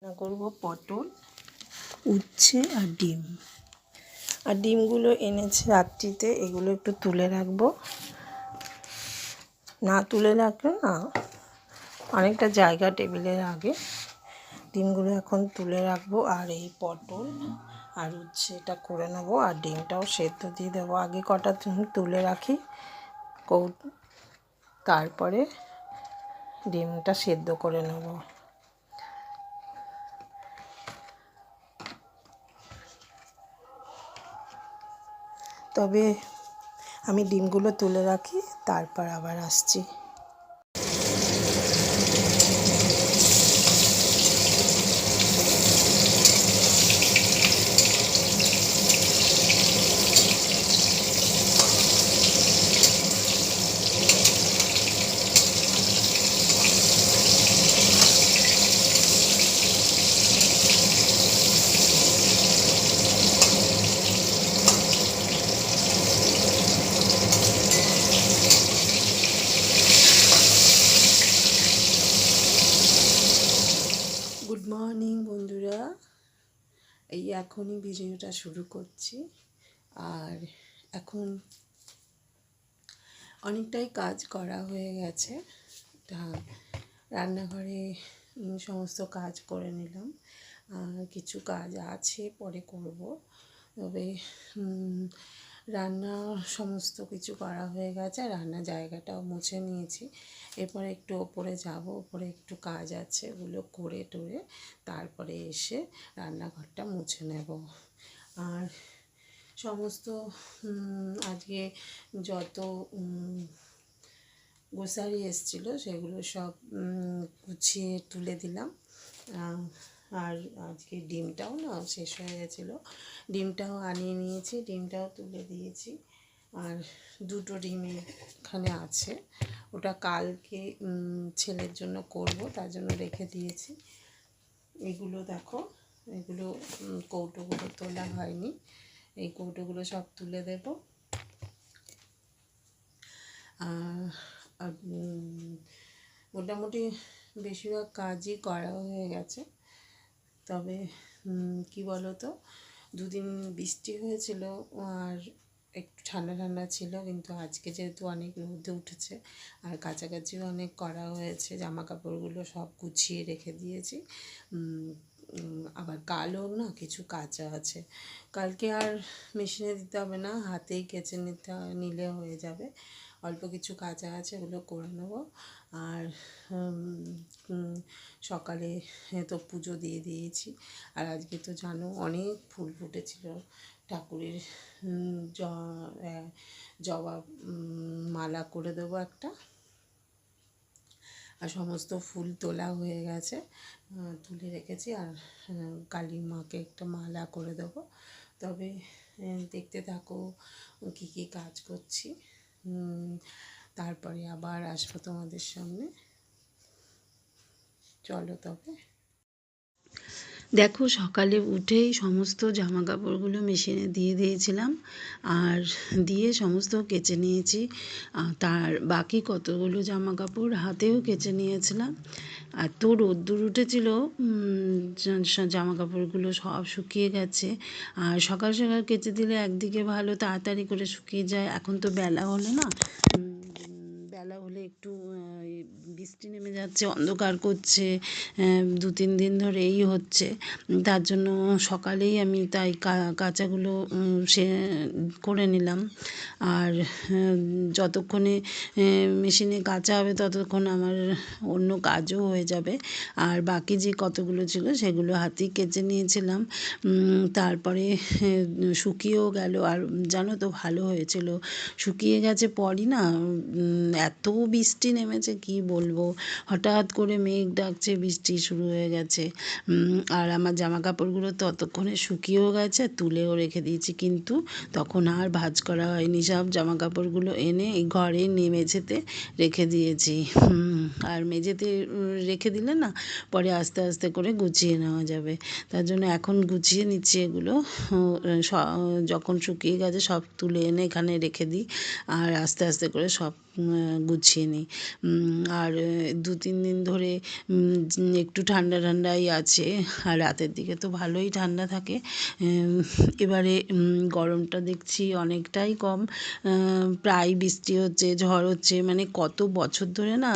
রান্না করব পটল, উচ্ছে আর ডিম। আর ডিমগুলো এনেছে রাত্রিতে, এগুলো একটু তুলে রাখবো। না তুলে রাখলে না অনেকটা জায়গা টেবিলের আগে। ডিমগুলো এখন তুলে রাখবো। আর এই পটল আর উচ্ছে এটা করে নেবো। আর ডিমটাও সেদ্ধ দিয়ে দেবো। আগে কটা তুলে রাখি, তারপরে ডিমটা সেদ্ধ করে নেবো। তবে আমি ডিমগুলো তুলে রাখি, তারপর আবার আসছি। গুড মর্নিং বন্ধুরা, এই এখনই ভিডিওটা শুরু করছি। আর এখন অনেকটাই কাজ করা হয়ে গেছে। রান্নাঘরে সমস্ত কাজ করে নিলাম। আর কিছু কাজ আছে পরে করব। তবে রান্না সমস্ত কিছু করা হয়ে গেছে। রান্না জায়গাটাও মুছে নিয়েছি। এরপরে একটু ওপরে যাব, ওপরে একটু কাজ আছে, ওগুলো করে টোরে তারপরে এসে রান্নাঘরটা মুছে নেব। আর সমস্ত আজকে যত গ্রোসারি এসেছিলো সেগুলো সব গুছিয়ে তুলে দিলাম। আর আজকে ডিমটাও না শেষ হয়ে গেছিলো, ডিমটাও আনিয়ে নিয়েছি, ডিমটাও তুলে দিয়েছি। আর দুটো ডিম এখানে আছে, ওটা কালকে ছেলের জন্য করব, তার জন্য রেখে দিয়েছি। এগুলো দেখো, এগুলো কৌটোগুলো তোলা হয়নি, এই কৌটোগুলো সব তুলে দেব। আর মোটামুটি বেশিরভাগ কাজই করা হয়ে গেছে। তবে কি বলো তো, দুদিন বৃষ্টি হয়েছিল আর একটু ঠান্ডা ঠান্ডা ছিল, কিন্তু আজকে যেহেতু অনেক রোদে উঠেছে আর কাছাকাছিও অনেক করা হয়েছে, জামা কাপড়গুলো সব গুছিয়ে রেখে দিয়েছি। আবার কালও না কিছু কাচা আছে, কালকে আর মেশিনে দিতে হবে না, হাতেই কেচে নিলে হয়ে যাবে। অল্প কিছু কাচা আছে, ওগুলো করে নেব। আর সকালে তো পুজো দিয়ে দিয়েছি। আর আজকে তো জানো অনেক ফুল ফুটেছিল ঠাকুরের, জবা মালা করে দেবো একটা। আর সমস্ত ফুল তোলা হয়ে গেছে, তুলে রেখেছি। আর কালী মাকে একটা মালা করে দেবো। তবে দেখতে থাকো কী কী কাজ করছি, তারপরে আবার আসবো তোমাদের সামনে। চলো তবে দেখো, সকালে উঠেই সমস্ত জামা কাপড়গুলো মেশিনে দিয়ে দিয়েছিলাম, আর দিয়ে সমস্ত কেচে নিয়েছি। তার বাকি কতগুলো জামা কাপড় হাতেও কেচে নিয়েছিলাম। এত রোদ্দুর উঠেছিল, জামা কাপড়গুলো সব শুকিয়ে গেছে। আর সকাল সকাল কেচে দিলে একদিকে ভালো, তাড়াতাড়ি করে শুকিয়ে যায়। এখন তো বেলা হলে না, বেলা হলে একটু বৃষ্টি নেমে যাচ্ছে, অন্ধকার করছে, 2-3 দিন ধরে এই হচ্ছে। তার জন্য সকালেই আমি তাই কাচাগুলো সে করে নিলাম। আর যতক্ষণে মেশিনে কাচা হবে ততক্ষণ আমার অন্য কাজও হয়ে যাবে। আর বাকি যে কতগুলো ছিল সেগুলো হাতেই কেচে নিয়েছিলাম। তারপরে শুকিয়েও গেল। আর জানো তো ভালো হয়েছিল, শুকিয়ে গেছে পরই না এত বৃষ্টি নেমেছে কি বলবো। হঠাৎ করে মেঘ ডাকছে, বৃষ্টি শুরু হয়ে গেছে। আর আমার জামা কাপড়গুলো ততক্ষণে শুকিয়েও গেছে, তুলেও রেখে দিয়েছি, কিন্তু তখন আর ভাঁজ করা হয়নি। সব জামা কাপড়গুলো এনে এই ঘরে মেঝেতে রেখে দিয়েছি। আর মেঝেতে রেখে দিলে না পরে আস্তে আস্তে করে গুছিয়ে নেওয়া যাবে। তার জন্য এখন গুছিয়ে নিচ্ছি এগুলো। যখন শুকিয়ে গেছে সব তুলে এনে এখানে রেখে দিই, আর আস্তে আস্তে করে সব গুছিয়ে নিই। আর 2-3 দিন ধরে একটু ঠান্ডা ঠান্ডাই আছে, আর রাতের দিকে তো ভালোই ঠান্ডা থাকে। এবারে গরমটা দেখছি অনেকটাই কম, প্রায় বৃষ্টি হচ্ছে, ঝড় হচ্ছে, মানে কত বছর ধরে না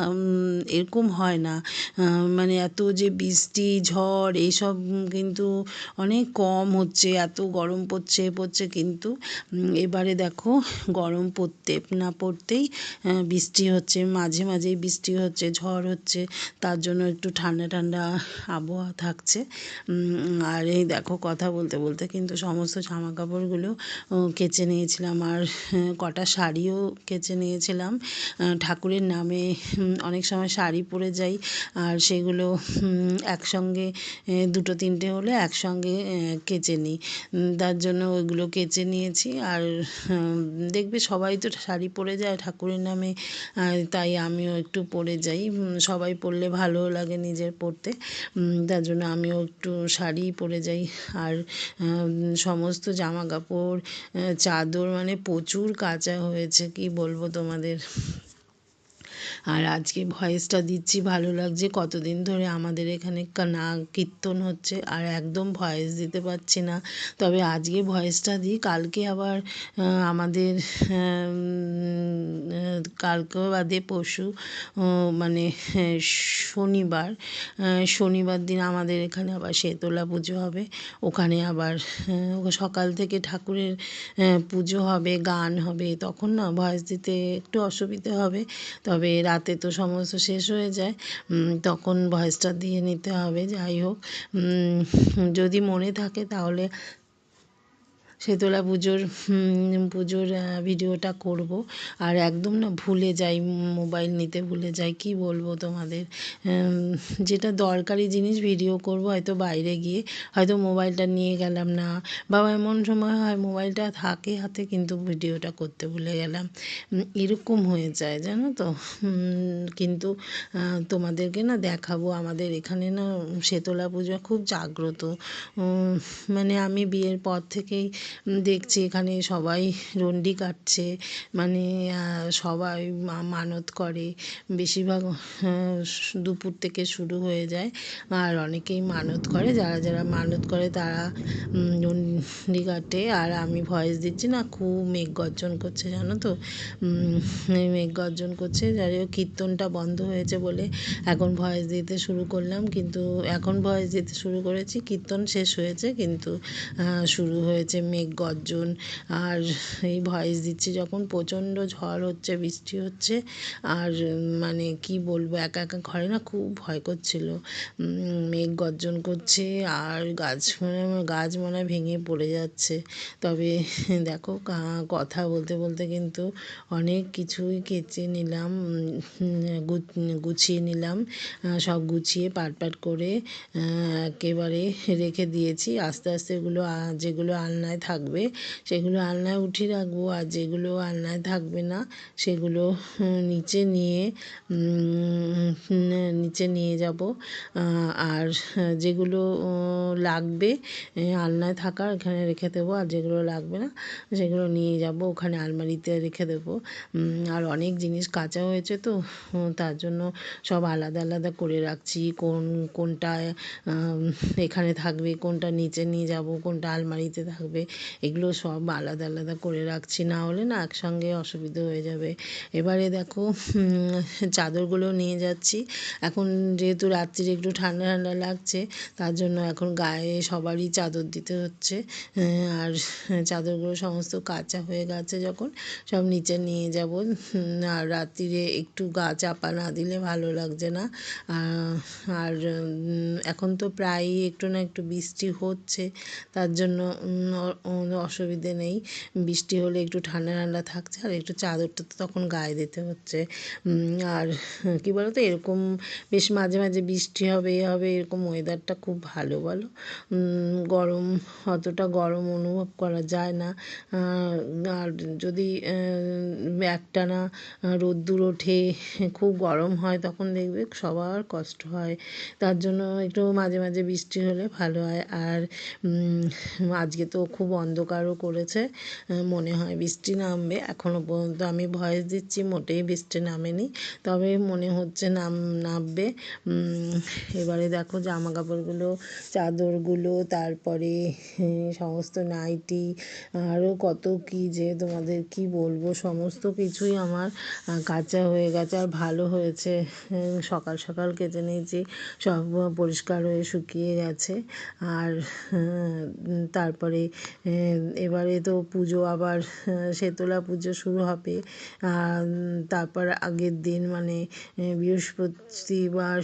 এরকম হয় না। মানে এত যে বৃষ্টি ঝড় এইসব কিন্তু অনেক কম হচ্ছে, এত গরম পড়ছে কিন্তু এবারে দেখো গরম পড়তে না পড়তেই বৃষ্টি হচ্ছে, মাঝে মাঝেই বৃষ্টি হচ্ছে, ঝড় হচ্ছে, তার জন্য একটু ঠান্ডা ঠান্ডা আবহাওয়া থাকছে। আর এই দেখো কথা বলতে বলতে কিন্তু সমস্ত জামা কাপড়গুলো কেচে নিয়েছিলাম, আর কটা শাড়িও কেচে নিয়েছিলাম। ঠাকুরের নামে অনেক সময় শাড়ি পরে যাই, আর সেগুলো একসঙ্গে 2-3টে হলে একসঙ্গে কেচে নিই, তার জন্য ওইগুলো কেচে নিয়েছি। আর দেখবে সবাই তো শাড়ি পরে যায় ঠাকুরের নামে, তাই আমিও একটু পরে যাই, সবাই পরলে ভালোও লাগে নিজের পরতে, তার জন্য আমিও একটু শাড়ি পরে যাই। আর সমস্ত জামা কাপড় চাদর মানে প্রচুর কাচা হয়েছে, কি বলবো তোমাদের। আর আজকে ভয়েসটা দিচ্ছি, ভালো লাগছে, কতদিন ধরে আমাদের এখানে না কীর্তন হচ্ছে আর একদম ভয়েস দিতে পারছি না, তবে আজকে ভয়েসটা দিই। কালকে আবার আমাদের কালকে বাদে পরশু মানে শনিবার, শনিবার দিন আমাদের এখানে আবার শেতলা পুজো হবে। ওখানে আবার সকাল থেকে ঠাকুরের পুজো হবে, গান হবে, তখন না ভয়েস দিতে একটু অসুবিধে হবে, তবে রাতে তো সমস্ত শেষ হয়ে যায়, তখন ভয়েসটা দিয়ে নিতে হবে। যাই হোক, যদি মনে থাকে তাহলে শেতলা পুজোর ভিডিওটা করব। আর একদম না ভুলে যাই, মোবাইল নিতে ভুলে যাই, কি বলবো তোমাদের। যেটা দরকারি জিনিস ভিডিও করব হয়তো বাইরে গিয়ে, হয়তো মোবাইলটা নিয়ে গেলাম না, বা এমন সময় হয় মোবাইলটা থাকে হাতে কিন্তু ভিডিওটা করতে ভুলে গেলাম, এরকম হয়ে যায় জানো তো। কিন্তু তোমাদেরকে না দেখাবো, আমাদের এখানে না শেতলা পুজো খুব জাগ্রত। মানে আমি বিয়ের পর থেকেই দেখছি এখানে সবাই রণ্ডি কাটছে, মানে সবাই মানত করে, বেশিরভাগ দুপুর থেকে শুরু হয়ে যায়, আর অনেকেই মানত করে, যারা যারা মানত করে তারা রণ্ডি কাটে। আর আমি ভয়েস দিচ্ছি না, খুব মেঘ গর্জন করছে জানো তো, মেঘ গর্জন করছে, যাই হোক কীর্তনটা বন্ধ হয়েছে বলে এখন ভয়েস দিতে শুরু করলাম, কিন্তু এখন ভয়েস দিতে শুরু করেছি, কীর্তন শেষ হয়েছে কিন্তু শুরু হয়েছে মেঘ গর্জন। আর এই ভয়েস দিচ্ছি যখন প্রচণ্ড ঝড় হচ্ছে, বৃষ্টি হচ্ছে, আর মানে কি বলবো, একা একা ঘরে না খুব ভয় করছিল, মেঘ গর্জন করছে, আর গাছ মনে হয় ভেঙে পড়ে যাচ্ছে। তবে দেখো কথা বলতে বলতে কিন্তু অনেক কিছুই কেচে নিলাম, গুছিয়ে নিলাম, সব গুছিয়ে পাট করে একেবারে রেখে দিয়েছি। আস্তে আস্তে এগুলো যেগুলো আলনায় থাকবে সেগুলো আলনায় উঠিয়ে রাখবো, আর যেগুলো আলনায় থাকবে না সেগুলো নিচে নিয়ে যাব। আর যেগুলো লাগবে আলনায় থাকার এখানে রেখে দেবো, আর যেগুলো লাগবে না সেগুলো নিয়ে যাব ওখানে আলমারিতে রেখে দেবো। আর অনেক জিনিস কাচা হয়েছে তো, তার জন্য সব আলাদা আলাদা করে রাখছি, কোনটা এখানে থাকবে, কোনটা নিচে নিয়ে যাব, কোনটা আলমারিতে থাকবে, এগুলো সব আলাদা আলাদা করে রাখছি, না হলে না একসঙ্গে অসুবিধা হয়ে যাবে। এবারে দেখো চাদরগুলো নিয়ে যাচ্ছি, এখন যেহেতু রাত্রিরে একটু ঠান্ডা ঠান্ডা লাগছে, তার জন্য এখন গায়ে সবারই চাদর দিতে হচ্ছে। আর চাদরগুলো সমস্ত কাচা হয়ে গেছে যখন, সব নিচে নিয়ে যাব। আর রাত্রিরে একটু গা চাপা না দিলে ভালো লাগছে না। আর এখন তো প্রায়ই একটু না একটু বৃষ্টি হচ্ছে, তার জন্য অসুবিধে নেই, বৃষ্টি হলে একটু ঠান্ডা ঠান্ডা থাকছে, আর একটু চাদরটা তো তখন গায়ে দিতে হচ্ছে। আর কী বলো তো, এরকম বেশ মাঝে মাঝে বৃষ্টি হবে এরকম ওয়েদারটা খুব ভালো বলো, গরম অতটা গরম অনুভব করা যায় না। আর যদি একটানা রোদ্দুর ওঠে, খুব গরম হয়, তখন দেখবে সবার কষ্ট হয়, তার জন্য একটু মাঝে মাঝে বৃষ্টি হলে ভালো হয়। আর আজকে তো খুব অন্ধকারও করেছে, মনে হয় বৃষ্টি নামবে। এখনও পর্যন্ত আমি ভয়েস দিচ্ছি, মোটেই বৃষ্টি নামেনি, তবে মনে হচ্ছে নামবে। এবারে দেখো জামা কাপড়গুলো, চাদরগুলো, তারপরে সমস্ত নাইটি, আরও কত কী যে তোমাদের কি বলবো, সমস্ত কিছুই আমার কাচা হয়ে গেছে। আর ভালো হয়েছে সকাল সকাল কেচে নিয়েছি, সব পরিষ্কার হয়ে শুকিয়ে গেছে। আর তারপরে এবারে তো পুজো, আবার শেতলা পুজো শুরু হবে। তারপর আগের দিন মানে বৃহস্পতিবার,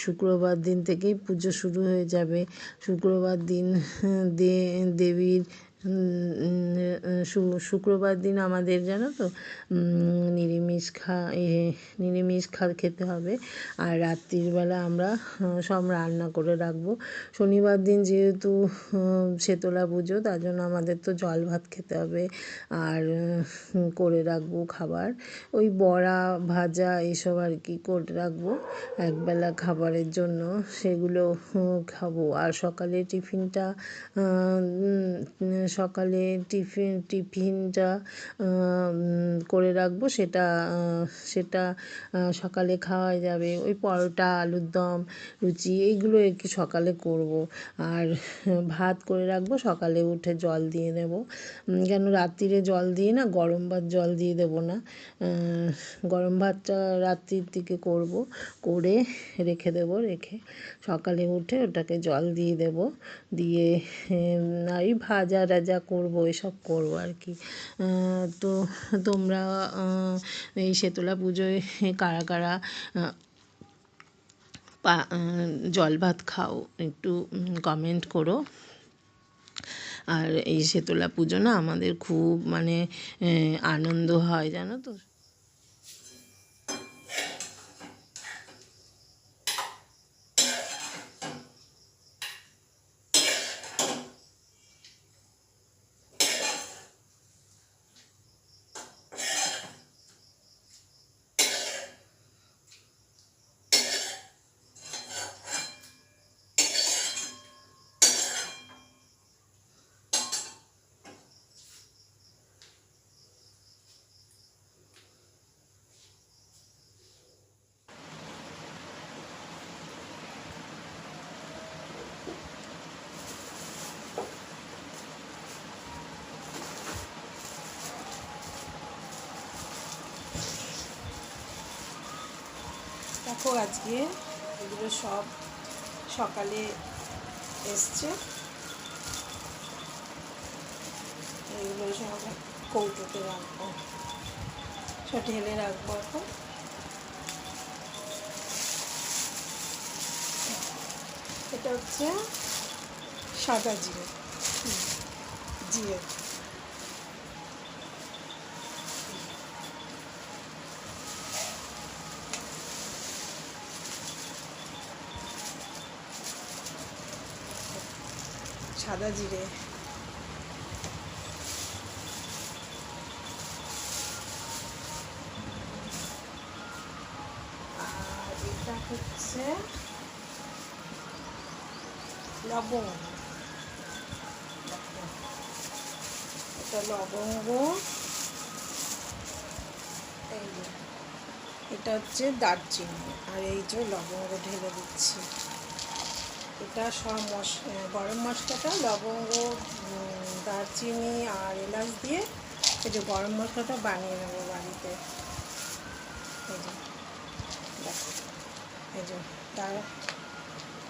শুক্রবার দিন থেকেই পুজো শুরু হয়ে যাবে। শুক্রবার দিন দেবীর শুক্রবার দিন আমাদের জানো তো নিরামিষ খেতে হবে। আর রাত্রিবেলা আমরা সব রান্না করে রাখবো। শনিবার দিন যেহেতু শেতলা পুজো, তার জন্য আমাদের তো জল ভাত খেতে হবে। আর করে রাখবো খাবার, ওই বড়া ভাজা এসব আর কি করে রাখবো একবেলা খাবারের জন্য, সেগুলো খাবো। আর সকালে টিফিনটা করে রাখবো, সেটা সকালে খাওয়া যাবে। ওই পরোটা, আলুর দম, লুচি এইগুলো একটু সকালে করব। আর ভাত করে রাখবো, সকালে উঠে জল দিয়ে নেব। কেন রাত্রিরে জল দিয়ে না, গরম ভাত জল দিয়ে দেবো না, গরম ভাতটা রাত্রির দিকে করব, করে রেখে সকালে উঠে ওটাকে জল দিয়ে দেবো, দিয়ে এই ভাজা টাজা করবো, এসব করবো আর কি। তো তোমরা এই শেতলা পুজোয় কারা কারা জল ভাত খাও একটু কমেন্ট করো। আর এই শেতলা পুজো না আমাদের খুব মানে আনন্দ হয় জানো তো। দেখো আজকে এগুলো সব সকালে এসছে, এগুলো সব কৌটোতে রাখবো, সব ঢেলে রাখবো। এখন এটা হচ্ছে সাদা জিরে, সাদা জিরে, আর এটা হচ্ছে লবঙ্গ, এটা লবঙ্গ, এই যে এটা হচ্ছে দারচিনি, আর এই যে লবঙ্গ ঢেলে দিচ্ছি। এটা সব গরম মশলাটা লবঙ্গ, দারচিনি আর এলাচ দিয়ে এই যে গরম মশলাটা বানিয়ে নেবো বাড়িতে। এই যে দেখো, এই যে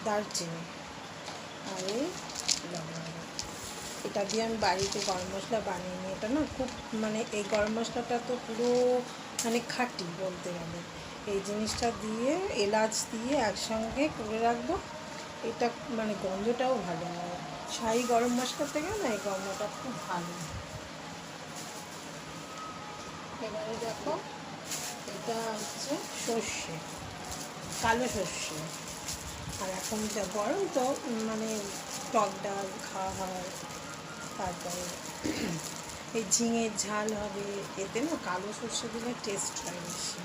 দারচিনি আর এই লবঙ্গ, এটা দিয়ে আমি বাড়িতে গরম মশলা বানিয়ে নিই। এটা না খুব মানে এই গরম মশলাটা তো পুরো মানে খাঁটি বলতে গেলে। এই জিনিসটা দিয়ে এলাচ দিয়ে একসঙ্গে করে রাখবো, এটা মানে গন্ধটাও ভালো হয়। শাহি গরম মশলা থেকে না এই গন্ধটা খুব ভালো। এবারে দেখো এটা হচ্ছে সর্ষে, কালো সর্ষে। আর এখন যা গরম তো মানে টক ডাল খাওয়া হয়, তারপরে এই ঝিঙের ঝাল হবে, এতে না কালো সর্ষে দিলে টেস্ট হয় বেশি।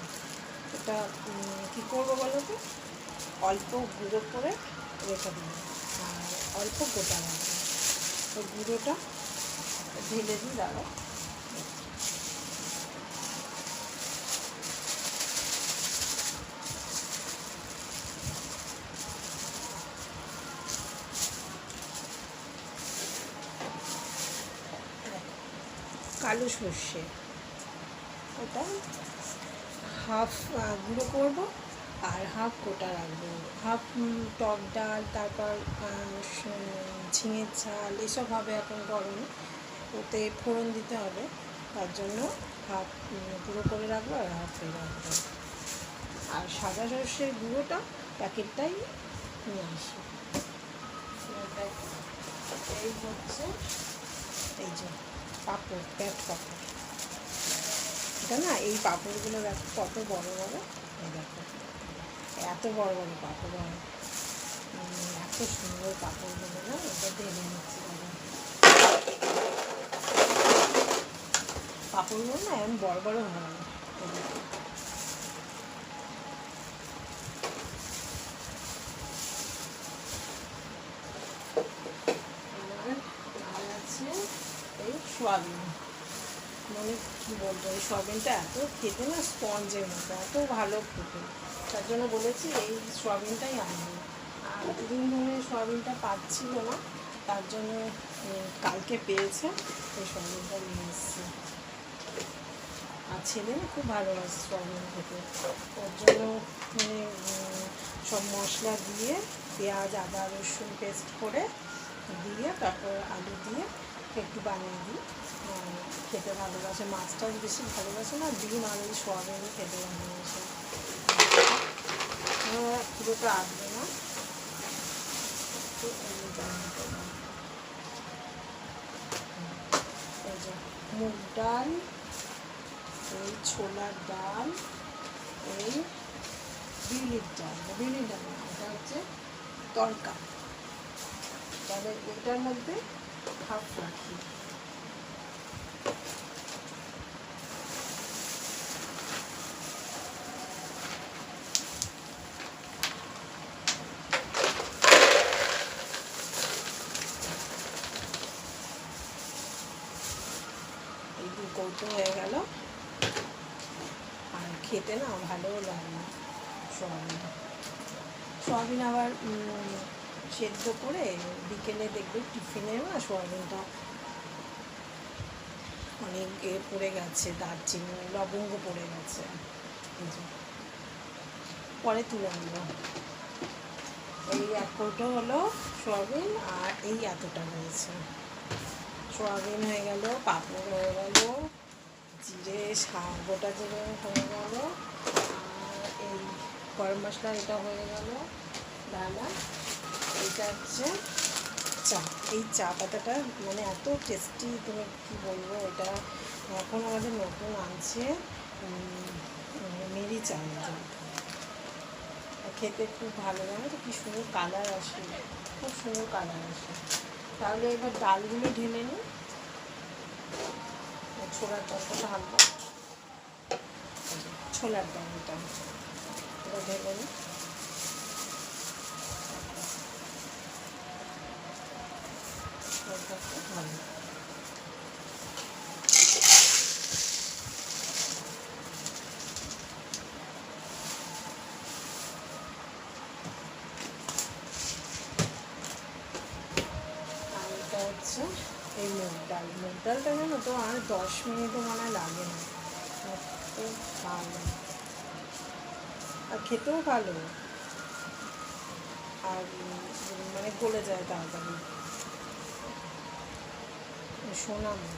এটা কী করবো বলো তো, অল্প গুঁড়ো করে রেখে দেবো আর অল্প গোটা রাখবো। ওই গুঁড়োটা ঢেলে দিই, দাঁড়াও। কালো সর্ষে, ওটা হাফ গুঁড়ো করবো আর হাফ গোটা রাখবো। হাফ টক ডাল, তারপর ঝিঙের ঝাল এসব হবে এখন গরমে, ওতে ফোড়ন দিতে হবে, তার জন্য হাফ গুঁড়ো করে রাখবো আর হাফ রাখবো। আর সাদা সর্ষের গুঁড়োটা প্যাকেটটাই নিয়ে আসি। এই হচ্ছে এই যে পাঁপড়, প্যাট পাঁপড়। এটা না, এই পাঁপড়গুলো দেখো কত বড় বড়, এই দেখো এত বড় বড় পাঁপড় হয়, এত সুন্দর পাঁপড়গুলো না। এটা ঢেলে নিচ্ছি দাদা। পাঁপড়গুলো না এমন বড় বড় হয়। আর আছে এই সোয়াবিন, মানে কী বলবো, এই সোয়াবিনটা এত খেতে না স্পঞ্জের মতো, এত ভালো খেতে, তার জন্য বলেছি এই সোয়াবিনটাই আনবো। আর দুদিন ধরে সোয়াবিনটা পাচ্ছিল না, তার জন্য কালকে পেয়েছে, এই সোয়াবিনটা নিয়ে এসেছি। আর ছেলে না খুব ভালোবাসে সোয়াবিন খেতে, ওর জন্য মানে সব মশলা দিয়ে পেঁয়াজ আদা রসুন পেস্ট করে দিয়ে তারপর আলু দিয়ে একটু বানিয়ে দিই। খেতে ভালোবাসে, মাছটাও বেশি ভালোবাসে না, ডিম আর ওই সোয়াবিনই খেতে ভালোবাসে। পুরোটা আসবে না, এই যে মুগ ডাল, এই ছোলার ডাল, এই বিউলির ডাল, বিউলির ডাল না, এটা হচ্ছে তড়কা। তাহলে এটার মধ্যে হাফ রাখি। এই দু কৌটো হয়ে গেল। আর খেতে না ভালোও লাগে না সোয়াবিন। সোয়াবিন আবার সেদ্ধ করে বিকেলে দেখবে টিফিনেও না সোয়াবিনটা অনেক পড়ে গেছে, দারচিনি লবঙ্গ পড়ে গেছে, পরে তুলে নেব। এই এক কৌটো হলো সোয়াবিন, আর এই এতটা হয়েছে। সোয়াবিন হয়ে গেল, পাঁপড় হয়ে গেল, জিরে গোটা জিরে হয়ে গেল, আর এই গরম মশলা এটা হয়ে গেল ডালা। এইটা হচ্ছে চা, এই চা পাতাটা মানে এত টেস্টি, তুমি কী বলবো। এটা এখন আমাদের নতুন আনছে মেরি চা, খেতে খুব ভালো লাগে। তো কী সুন্দর কালার আসে, খুব সুন্দর কালার আসে। তাহলে এবার ডালগুলো ঢেলে নিই, ছোলার ডালটা ঢালবো, ছোলার ডালটা ঢেলে নিই। ভালো হচ্ছে এই মুগ ডাল, মুগ ডালটা জানো তো আর 10 মিনিটও মনে হয় লাগে না, খুব ভালো আর খেতেও ভালো, আর মানে গলে যায় তাড়াতাড়ি। সোনা মুগ,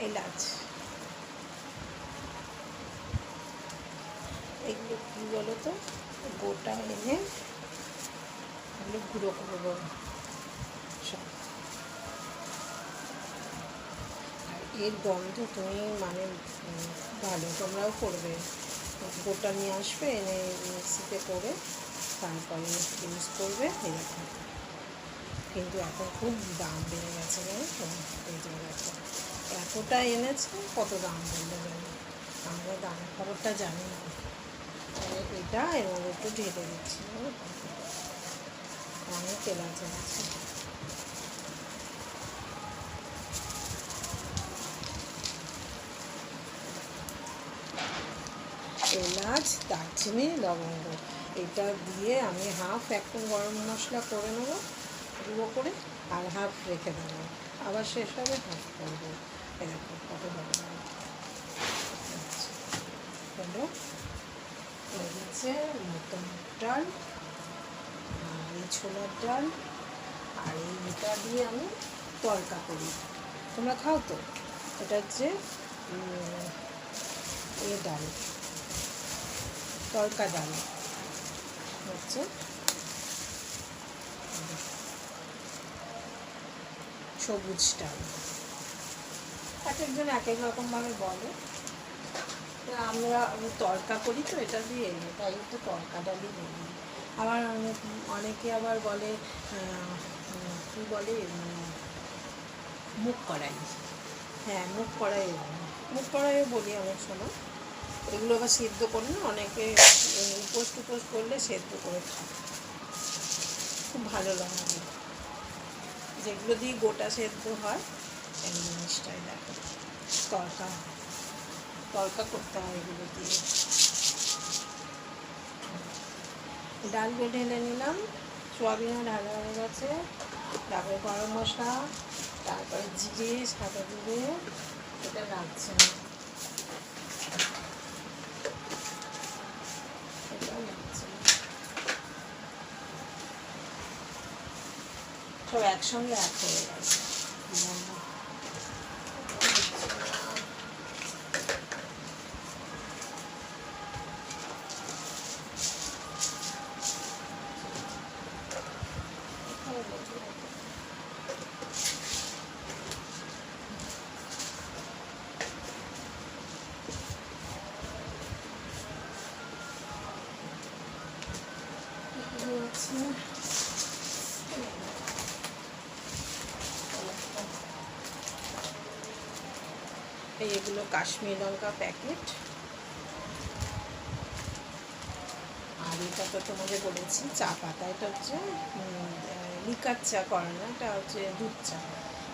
এলাচ, এগুলো কী বলো তো, গোটা এনে এগুলো গুঁড়ো করবো সব। আর এর গন্ধ তুমি মানে ভালো, তোমরাও করবে, গোটা নিয়ে আসবে, এনে মিক্সিতে করে তারপরে ইউজ করবে এরকম। কিন্তু এখন খুব দাম বেড়ে গেছে, জানো তো, এই জায়গাটা এতটা এনেছে, কত দাম বললে জানি, আমরা দামের খবরটা জানি না। এটা এর মধ্যে একটু ঢেলে দিচ্ছি, অনেক এলাচ আছে। এলাচ, দারচিনি, লবঙ্গ, এটা দিয়ে আমি হাফ এখন গরম মশলা করে নেবো গুঁড়ো করে, আর হাফ রেখে দেবো, আবার শেষ হবে হাফ করবো, এরকম কত ভালো লাগে। হলো এই হচ্ছে মটন ডাল, আর এই ছোলার ডাল, আর এইটা দিয়ে আমি তড়কা করি, তোমরা খাও তো? এটা হচ্ছে ডাল, তড়কা ডাল হচ্ছে সবুজ ডাল, এক একজন এক এক রকমভাবে বলে, আমরা তড়কা করি তো এটা দিয়ে, তাই তো তড়কা ডালই বলি। আবার অনেকে আবার বলে কী বলে মুগ কড়াই, হ্যাঁ মুগ কড়াই, মুগ কড়াইও বলি অনেক সময়। এগুলো আবার সেদ্ধ করে না অনেকে, উপোস টুপোস করলে সেদ্ধ করে খায়, খুব ভালো লাগে। যেগুলো দিয়ে গোটা সেদ্ধ হয় এই জিনিসটাই দেখো, তড়কা তড়কা করতে হয় এগুলো দিয়ে। ডালগুলো ঢেলে নিলাম, সোয়াবিনও ঢালা হয়ে গেছে, তারপরে গরম মশলা, তারপরে জিরে, সাদা জিরে, এটা লাগছে না, এটাও লাগছে না, সব একসঙ্গে এক হয়ে গেছে। এগুলো কাশ্মীর লঙ্কা প্যাকেট, আর এটা তো তোমাদের বলেছি চা পাতা, এটা হচ্ছে লিকার চা করে না, এটা হচ্ছে দুধ চা,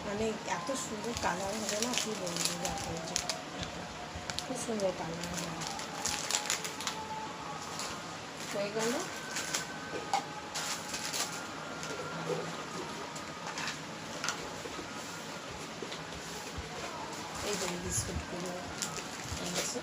মানে এত সুন্দর কালার হবে না, কী বলবো, দেখো খুব সুন্দর কালার হয়। হয়ে গেল, এই যে বিস্কুটগুলো এনেছে,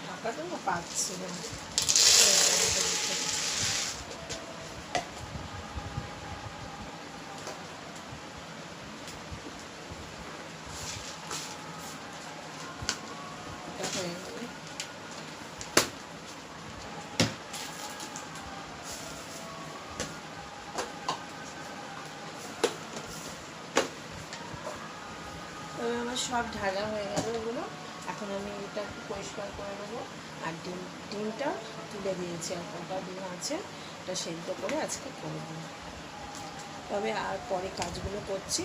ঢাকাটা না পাচ্ছি না, হয়ে গেল। তবে আমার সব ঢালা হয়ে গেল এগুলো, এখন আমি এটা একটু পরিষ্কার করে নেবো। আর ডিমটা তুলে দিয়েছি, আর কটা ডিম আছে, এটা সেদ্ধ করে আজকে করবো। তবে আর পরে কাজগুলো করছি,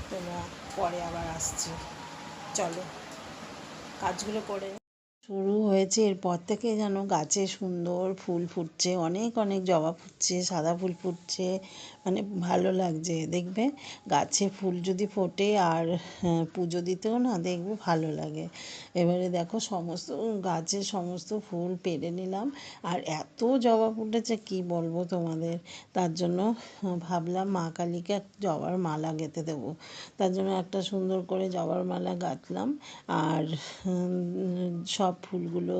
তোমরা পরে আবার আসছি, চলো কাজগুলো করে শুরু হয়েছে, এরপর থেকে যেন গাছে সুন্দর ফুল ফুটছে, অনেক অনেক জবা ফুটছে, সাদা ফুল ফুটছে, মানে ভালো লাগছে। দেখবে গাছে ফুল যদি ফোটে আর পুজো দিতেও না দেখবে ভালো লাগে। এবারে দেখো সমস্ত গাছের সমস্ত ফুল পেড়ে নিলাম, আর এত জবা ফুটেছে কি বলবো তোমাদের। তার জন্য ভাবলাম মা কালীকে জবার মালা গেঁথে দেবো। তার জন্য একটা সুন্দর করে জবার মালা গাঁথলাম, আর সব ফুলগুলো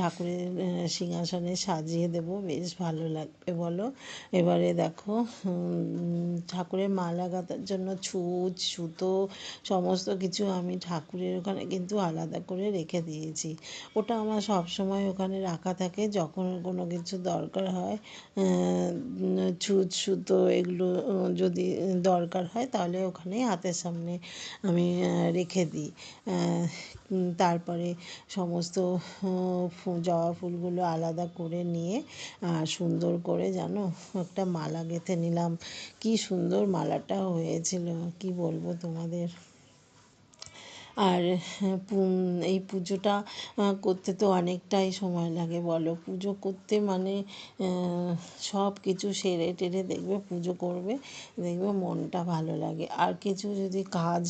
ঠাকুরের সিংহাসনে সাজিয়ে দেবো, বেশ ভালো লাগবে বলো। এবারে দেখো ঠাকুরের মালা গাঁথার জন্য ছুঁচ সুতো সমস্ত কিছু আমি ঠাকুরের ওখানে কিন্তু আলাদা করে রেখে দিয়েছি। ওটা আমার সব সময় ওখানে রাখা থাকে, যখন কোনো কিছু দরকার হয় ছুঁচ সুতো এগুলো যদি দরকার হয় তাহলে ওখানে হাতের সামনে আমি রেখে দিই। তারপরে সমস্ত জবা ফুলগুলো আলাদা করে নিয়ে সুন্দর করে জানো একটা মালা গেঁথে নিলাম। কি সুন্দর মালাটা হয়েছিল কি বলবো তোমাদের। আর এই পুজোটা করতে তো অনেকটাই সময় লাগে বলো। পুজো করতে মানে সব কিছু সেরে টেরে দেখবে পুজো করবে, দেখবে মনটা ভালো লাগে। আর কিছু যদি কাজ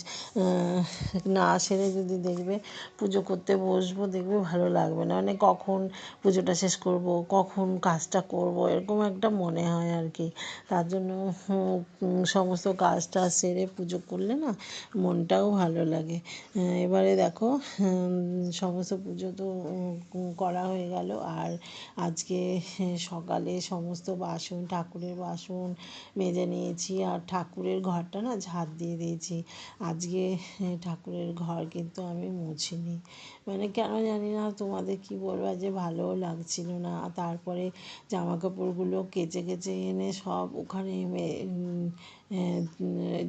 না সেরে যদি দেখবে পুজো করতে বসবো, দেখবে ভালো লাগবে না। মানে কখন পুজোটা শেষ করব, কখন কাজটা করব, এরকম একটা মনে হয় আর কি। তার জন্য সমস্ত কাজটা সেরে পুজো করলে না মনটাও ভালো লাগে। এবারে দেখো সমস্ত পুজো তো করা হয়ে গেল, আর আজকে সকালে সমস্ত বাসন ঠাকুরের বাসন মেজে নিয়েছি, আর ঠাকুরের ঘরটা না ঝাঁট দিয়ে দিয়েছি। আজকে ঠাকুরের ঘর কিন্তু আমি মুছিনি, মানে কেন জানি না, তোমাদের কি বলবো, যে ভালোও লাগছিল না। তারপরে জামা কাপড়গুলো কেচে কেচে এনে সব ওখানে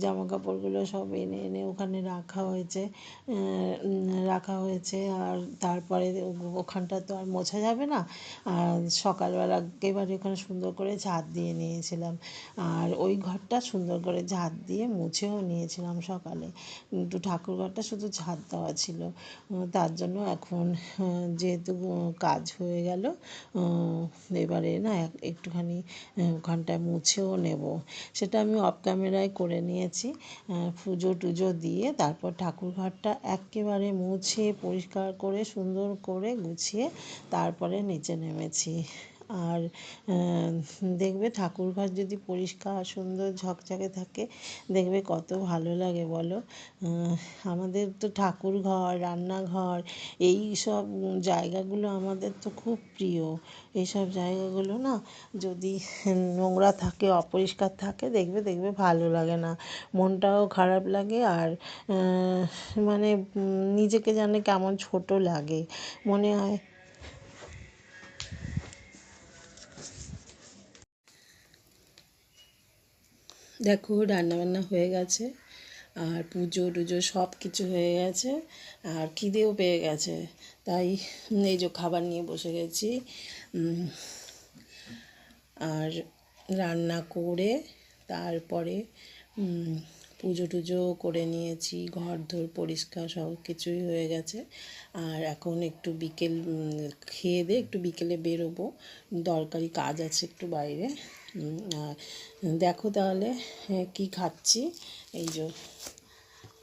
জামা কাপড়গুলো সব এনে এনে ওখানে রাখা হয়েছে। আর তারপরে ওখানটা তো আর মোছা যাবে না, আর সকালবেলা একেবারে ওখানে সুন্দর করে ঝাঁট দিয়ে নিয়েছিলাম, আর ওই ঘরটা সুন্দর করে ঝাঁট দিয়ে মুছেও নিয়েছিলাম সকালে। কিন্তু ঠাকুর ঘরটা শুধু ঝাঁট দেওয়া ছিল। তার জন্য এখন যেহেতু কাজ হয়ে গেল, এবারে না একটুখানি ওখানটায় মুছেও নেব। সেটা আমি অফ ক্যামেরায় করে নিয়েছি। পুজো টুজো দিয়ে তারপর ঠাকুর ঘরটা একেবারে মুছে পরিষ্কার করে সুন্দর করে গুছিয়ে তারপরে নিচে নেমেছি। আর দেখবে ঠাকুর ঘর যদি পরিষ্কার সুন্দর ঝকঝকে থাকে দেখবে কত ভালো লাগে বলো। আমাদের তো ঠাকুর ঘর, রান্নাঘর, এই সব জায়গাগুলো আমাদের তো খুব প্রিয়। এইসব জায়গাগুলো না যদি নোংরা থাকে, অপরিষ্কার থাকে, দেখবে ভালো লাগে না, মনটাও খারাপ লাগে। আর মানে নিজেকে যেন কেমন ছোট লাগে মনে হয়। দেখো রান্নাবান্না হয়ে গেছে, আর পুজো টুজো সব কিছু হয়ে গেছে, আর খিদেও পেয়ে গেছে, তাই এই যে খাবার নিয়ে বসে গেছি। আর রান্না করে তারপরে পুজো টুজো করে নিয়েছি, ঘর দোর পরিষ্কার সব কিছুই হয়ে গেছে। আর এখন একটু বিকেল খেয়ে দিয়ে একটু বিকেলে বেরোবো, দরকারি কাজ আছে একটু বাইরে। দেখো তাহলে কি খাচ্ছি। এই যে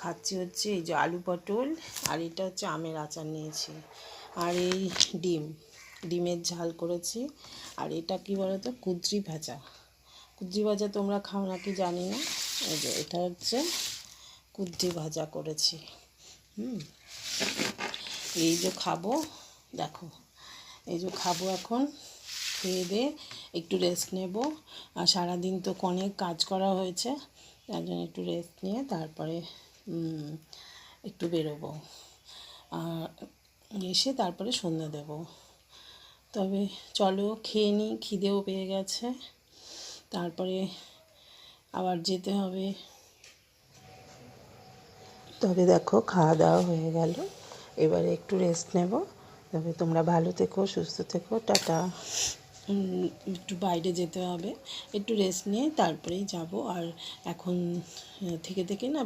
খাচ্ছি হচ্ছে এই যে আলু পটল, আর এটা হচ্ছে আমের আচার নিয়েছি, আর এই ডিমের ঝাল করেছি। আর এটা কি বলো তো, কুদ্রি ভাজা তোমরা খাও নাকি জানি না। এই যে এটা হচ্ছে কুদ্রি ভাজা করেছি। এই যে খাবো, দেখো এই যে খাবো এখন, খেয়ে দিয়ে একটু রেস্ট নেব। আর সারাদিন তো অনেক কাজ করা হয়েছে, তার জন্য একটু রেস্ট নিয়ে তারপরে একটু বেরোবো, আর এসে তারপরে সন্ধ্যা দেব। তবে চলো খেয়ে নিই, খিদেও পেয়ে গেছে, তারপরে আবার যেতে হবে। তবে দেখো খাওয়া দাওয়া হয়ে গেল, এবারে একটু রেস্ট নেব। তবে তোমরা ভালো থেকো, সুস্থ থেকো, টাটা। একটু বাইরে যেতে হবে, একটু রেস্ট নিয়ে তারপরেই যাব। আর এখন থেকে না